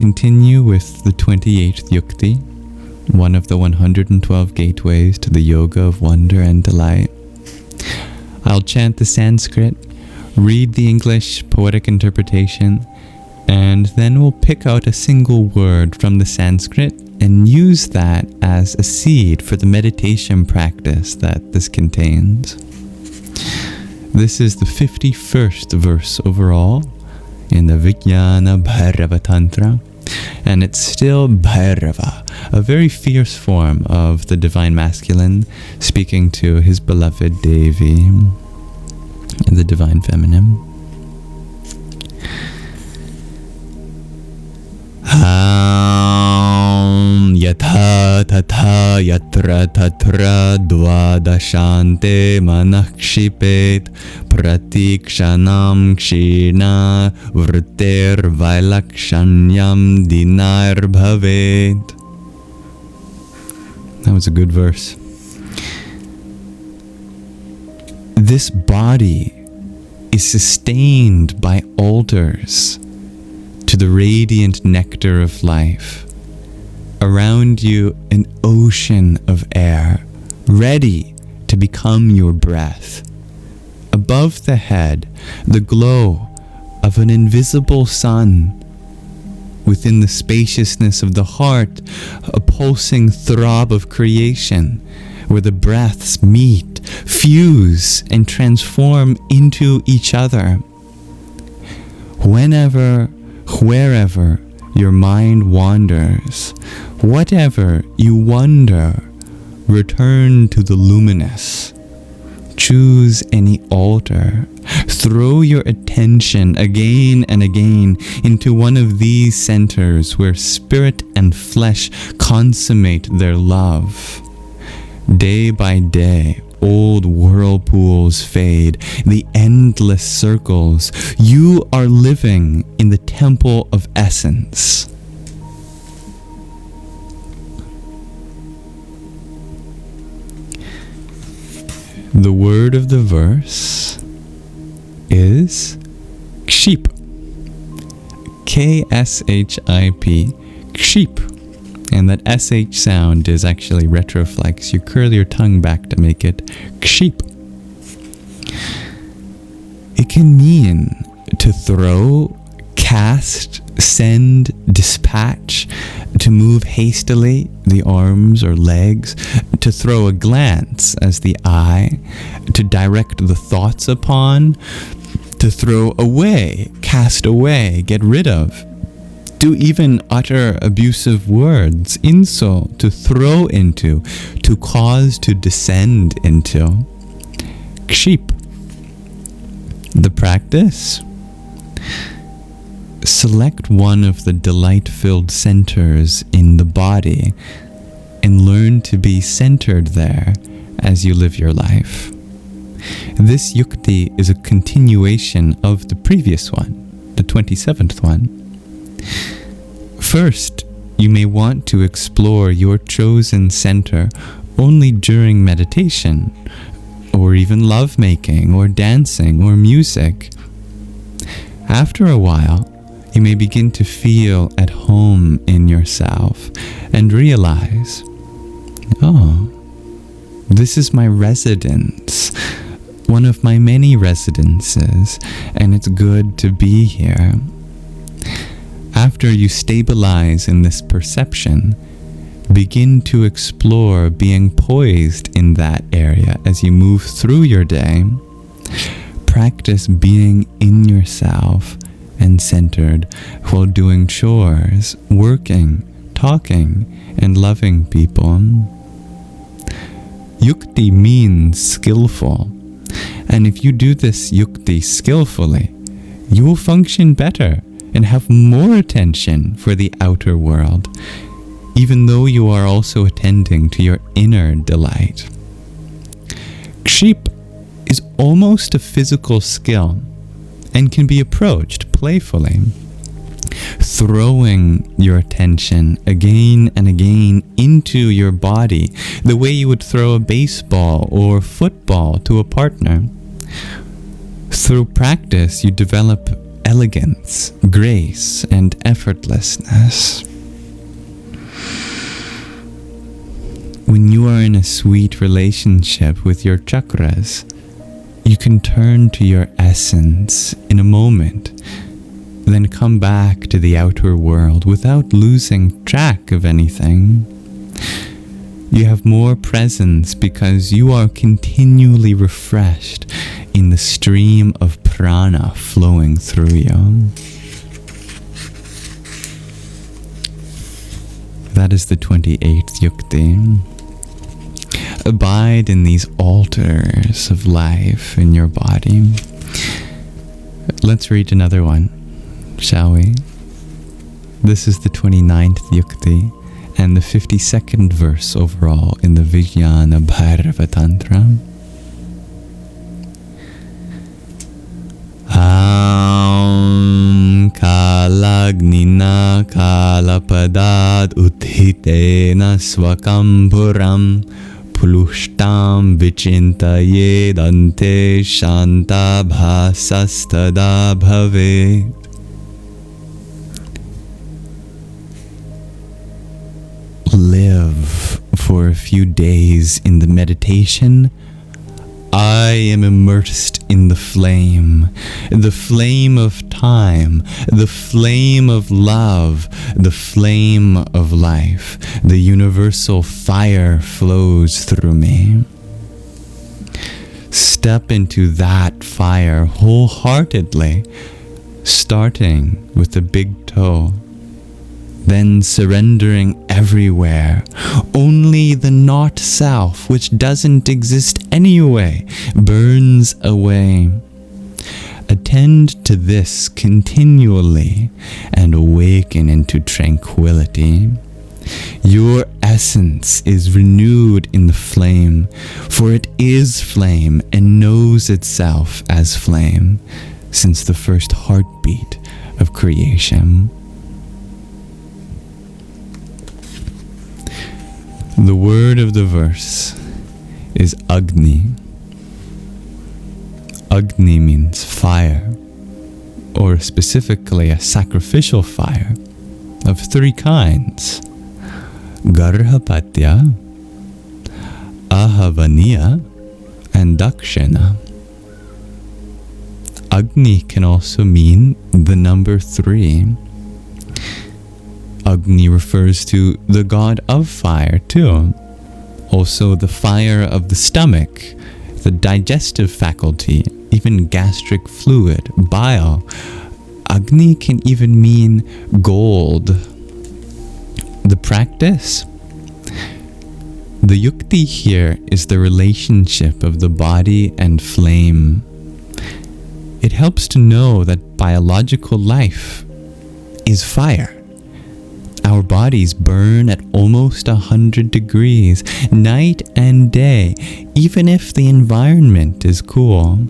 Continue with the 28th Yukti, one of the 112 gateways to the yoga of wonder and delight. I'll chant the Sanskrit, read the English poetic interpretation, and then we'll pick out a single word from the Sanskrit and use that as a seed for the meditation practice that this contains. This is the 51st verse overall in the Vijnana Bhairava Tantra, and it's still Bhairava, a very fierce form of the divine masculine, speaking to his beloved Devi, the divine feminine. Yatha tatha yatra tatra dvadashante manah kshipet pratikshanam kshina vrter vailakshanyam dinair bhavet. That was a good verse. This body is sustained by altars to the radiant nectar of life. Around you, an ocean of air, ready to become your breath. Above the head, the glow of an invisible sun. Within the spaciousness of the heart, a pulsing throb of creation, where the breaths meet, fuse, and transform into each other. Whenever, wherever your mind wanders, whatever you wonder, return to the luminous. Choose any altar. Throw your attention again and again into one of these centers where spirit and flesh consummate their love. Day by day, old whirlpools fade, the endless circles. You are living in the temple of essence. The word of the verse is Kship. K-S-H-I-P. Kship. And that SH sound is actually retroflex. You curl your tongue back to make it Kship. It can mean to throw, cast, send, dispatch, to move hastily, the arms or legs, to throw a glance as the eye, to direct the thoughts upon, to throw away, cast away, get rid of. To even utter abusive words, insult, to throw into, to cause to descend into. Kship. The practice? Select one of the delight-filled centers in the body and learn to be centered there as you live your life. This yukti is a continuation of the previous one, the 27th one. First, you may want to explore your chosen center only during meditation, or even lovemaking, or dancing, or music. After a while, you may begin to feel at home in yourself and realize, oh, this is my residence, one of my many residences, and it's good to be here. After you stabilize in this perception, begin to explore being poised in that area as you move through your day. Practice being in yourself and centered while doing chores, working, talking, and loving people. Yukti means skillful, and if you do this yukti skillfully, you will function better and have more attention for the outer world, even though you are also attending to your inner delight. Kship is almost a physical skill and can be approached playfully, throwing your attention again and again into your body the way you would throw a baseball or football to a partner. Through practice, you develop elegance, grace, and effortlessness. When you are in a sweet relationship with your chakras, you can turn to your essence in a moment, then come back to the outer world without losing track of anything. You have more presence because you are continually refreshed in the stream of prana flowing through you. That is the 28th Yukti. Abide in these altars of life in your body. Let's read another one, shall we? This is the 29th Yukti and the 52nd verse overall in the Vijnana Bhairava Tantra. Kalagnina kalapadad uthitena svakampuram pulushtam vichintayedante shanta bhasastada bhavet. Live for a few days in the meditation. I am immersed in the flame of time, the flame of love, the flame of life. The universal fire flows through me. Step into that fire wholeheartedly, starting with the big toe, then surrendering everywhere. Only the not self, which doesn't exist anyway, burns away. Attend to this continually and awaken into tranquility. Your essence is renewed in the flame, for it is flame and knows itself as flame since the first heartbeat of creation. The word of the verse is Agni. Agni means fire, or specifically a sacrificial fire of three kinds: Garhapatya, Ahavaniya, and Dakshina. Agni can also mean the number 3. Agni refers to the god of fire too. Also the fire of the stomach, the digestive faculty, even gastric fluid, bile. Agni can even mean gold. The practice? The yukti here is the relationship of the body and flame. It helps to know that biological life is fire. Our bodies burn at almost 100 degrees, night and day, even if the environment is cool.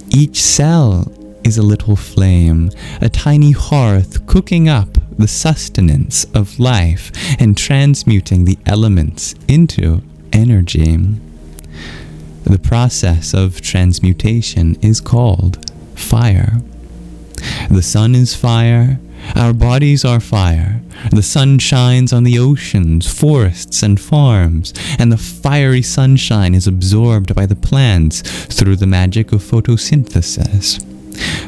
Each cell is a little flame, a tiny hearth cooking up the sustenance of life and transmuting the elements into energy. The process of transmutation is called fire. The sun is fire. Our bodies are fire. The sun shines on the oceans, forests, and farms, and the fiery sunshine is absorbed by the plants through the magic of photosynthesis.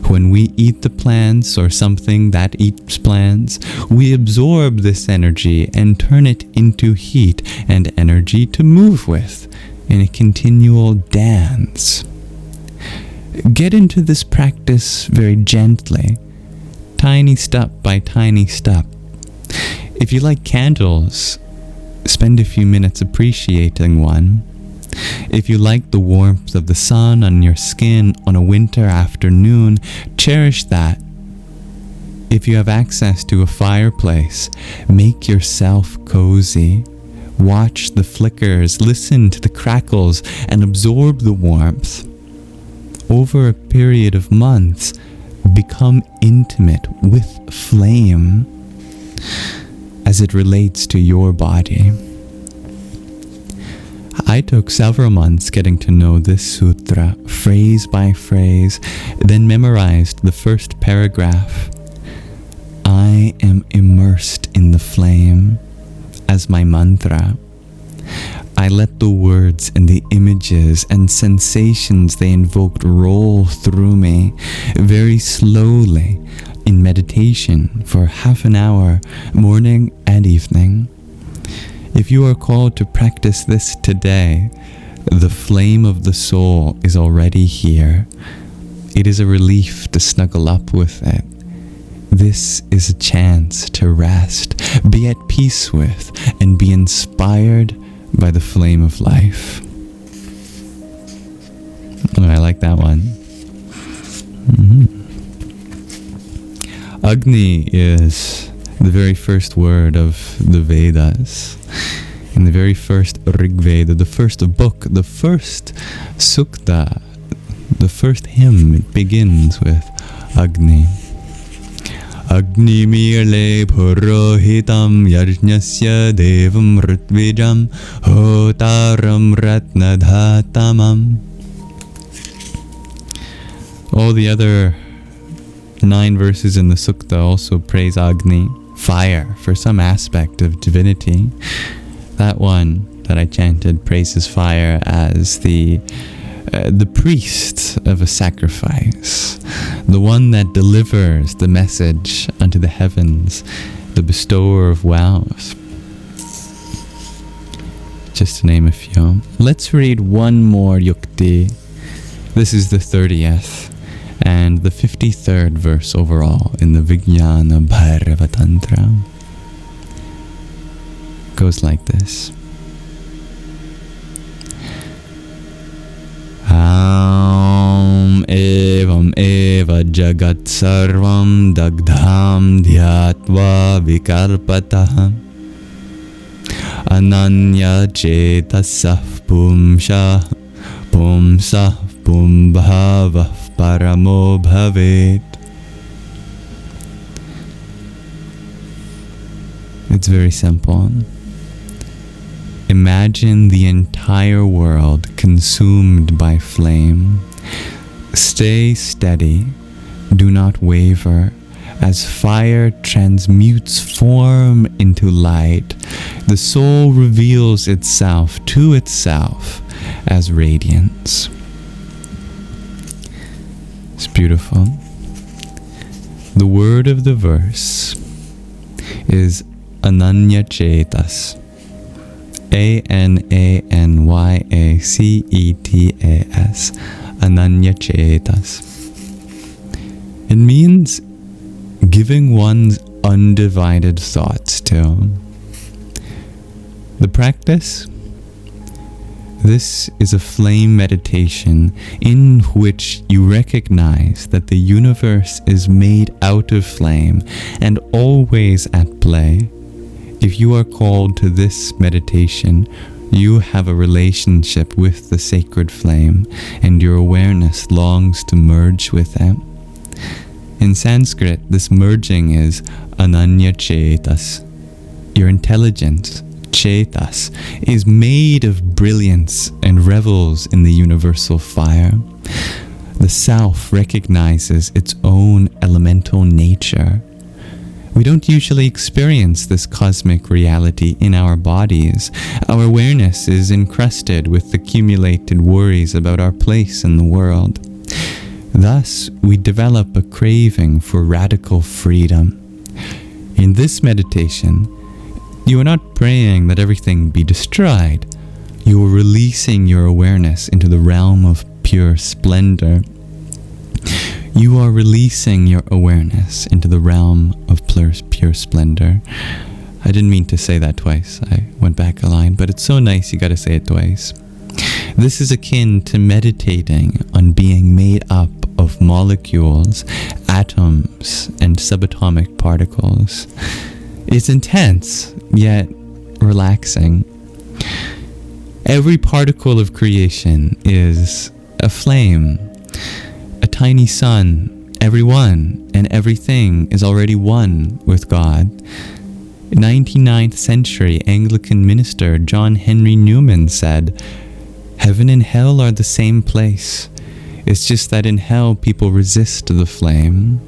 When we eat the plants or something that eats plants, we absorb this energy and turn it into heat and energy to move with in a continual dance. Get into this practice very gently, tiny step by tiny step. If you like candles, spend a few minutes appreciating one. If you like the warmth of the sun on your skin on a winter afternoon, cherish that. If you have access to a fireplace, make yourself cozy. Watch the flickers, listen to the crackles, and absorb the warmth. Over a period of months, become intimate with flame as it relates to your body. I took several months getting to know this sutra, phrase by phrase, then memorized the first paragraph. I am immersed in the flame as my mantra. I let the words and the images and sensations they invoked roll through me very slowly in meditation for half an hour, morning and evening. If you are called to practice this today, the flame of the soul is already here. It is a relief to snuggle up with it. This is a chance to rest, be at peace with, and be inspired by the flame of life. Oh, I like that one. Agni is the very first word of the Vedas. In the very first Rig Veda, the first book, the first sukta, the first hymn, it begins with Agni. Agni mirle purohitam yajnasya devam ritvijam hotaram ratnadhatamam. All the other 9 verses in the sukta also praise Agni, fire, for some aspect of divinity. That one that I chanted praises fire as the priest of a sacrifice, the one that delivers the message unto the heavens, the bestower of wealth. Just to name a few. Let's read one more Yukti. This is the 30th and the 53rd verse overall in the Vijnana Bhairava Tantra. Goes like this. Ham evam eva jagat sarvam dagdham dhyatva vikarpatah ananya chetasah pumsah pumbhavah paramo bhavet. It's very simple. Imagine the entire world consumed by flame. Stay steady, do not waver. As fire transmutes form into light, the soul reveals itself to itself as radiance. It's beautiful. The word of the verse is Ananya Chetas. Ananyacetas. Ananya Chetas. It means giving one's undivided thoughts to. The practice? This is a flame meditation in which you recognize that the universe is made out of flame and always at play. If you are called to this meditation, you have a relationship with the sacred flame, and your awareness longs to merge with it. In Sanskrit, this merging is Ananya Chetas. Your intelligence, Chetas, is made of brilliance and revels in the universal fire. The self recognizes its own elemental nature. We don't usually experience this cosmic reality in our bodies. Our awareness is encrusted with accumulated worries about our place in the world. Thus, we develop a craving for radical freedom. In this meditation, you are not praying that everything be destroyed. You are releasing your awareness into the realm of pure splendor. You are releasing your awareness into the realm of pure splendor. I didn't mean to say that twice. I went back a line, but it's so nice you gotta say it twice. This is akin to meditating on being made up of molecules, atoms, and subatomic particles. It's intense, yet relaxing. Every particle of creation is a flame, a tiny sun. Everyone and everything is already one with God. 99th century Anglican minister John Henry Newman said, "Heaven and hell are the same place. It's just that in hell people resist the flame."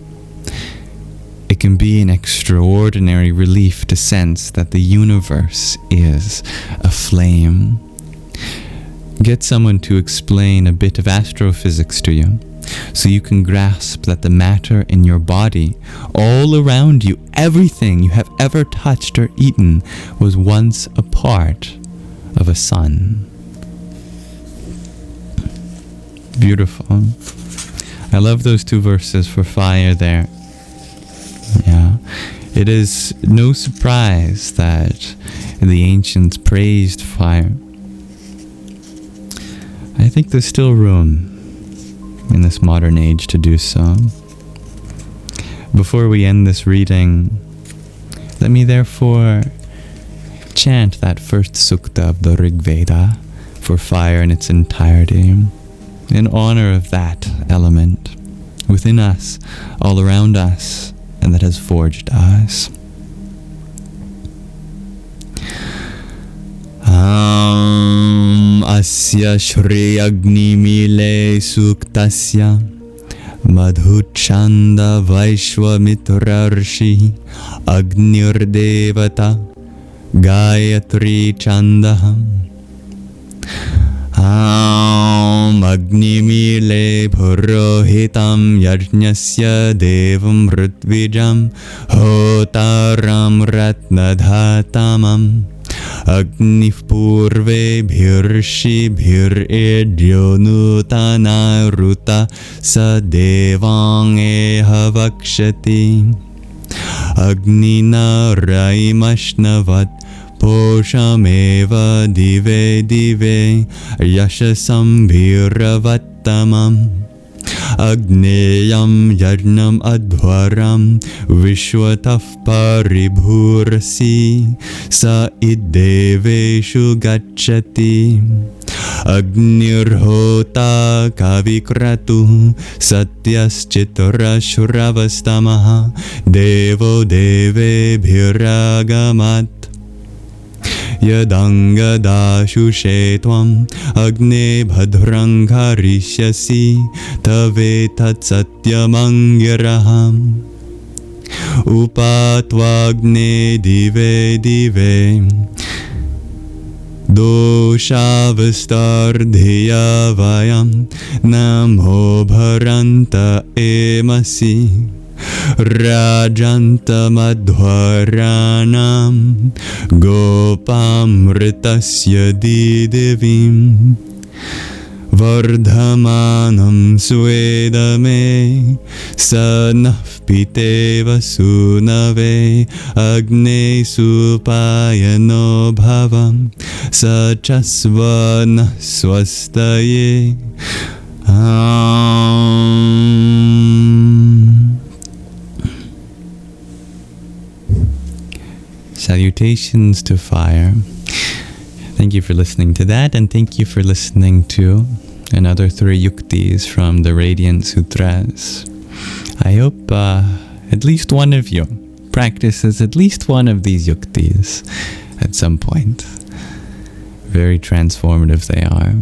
It can be an extraordinary relief to sense that the universe is a flame. Get someone to explain a bit of astrophysics to you, so you can grasp that the matter in your body, all around you, everything you have ever touched or eaten, was once a part of a sun. Beautiful. I love those two verses for fire there. Yeah. It is no surprise that the ancients praised fire. I think there's still room in this modern age to do so. Before we end this reading, let me therefore chant that first sukta of the Rig Veda for fire in its entirety, in honor of that element within us, all around us, and that has forged us. Asya Shri Agni Mile Suktasya Madhuchanda Vaishwamitrarshi Agnir Devata Gayatri Chandaham Agni Mile Purohitam Yajnasya Devam Ritvijam Hotaram Ratnadhatamam Agni Purve Bhirshi Bhir Edyo Nutana Ruta Sadevang Ehavakshati Agni Naraimashnavad Poshameva Dive Dive Yashasam Bhiravattamam Agneyam Yajnam Adhvaram Vishwataf Paribhurasi Sa Ideveshu Gacchati Agnirhota Kavikratu Satyaschitra Shravastamaha Devo Deve Bhiragamat Yadangada Shushetvam Agne Bhadrang Karishyasi Tave Tat Satyamangiraham Upatvagne Dive Dive Doshavastardhiya Vayam Namo Bharanta Emasi Rajanta Madhvaranam Gopamritasya Didivim Vardhamanam Swedame Sanaf Piteva Sunave Agne Supayano Bhavam Sachasvana Swastaye Salutations to fire. Thank you for listening to that, and thank you for listening to another 3 yuktis from the Radiance Sutras. I hope at least one of you practices at least one of these yuktis at some point. Very transformative they are.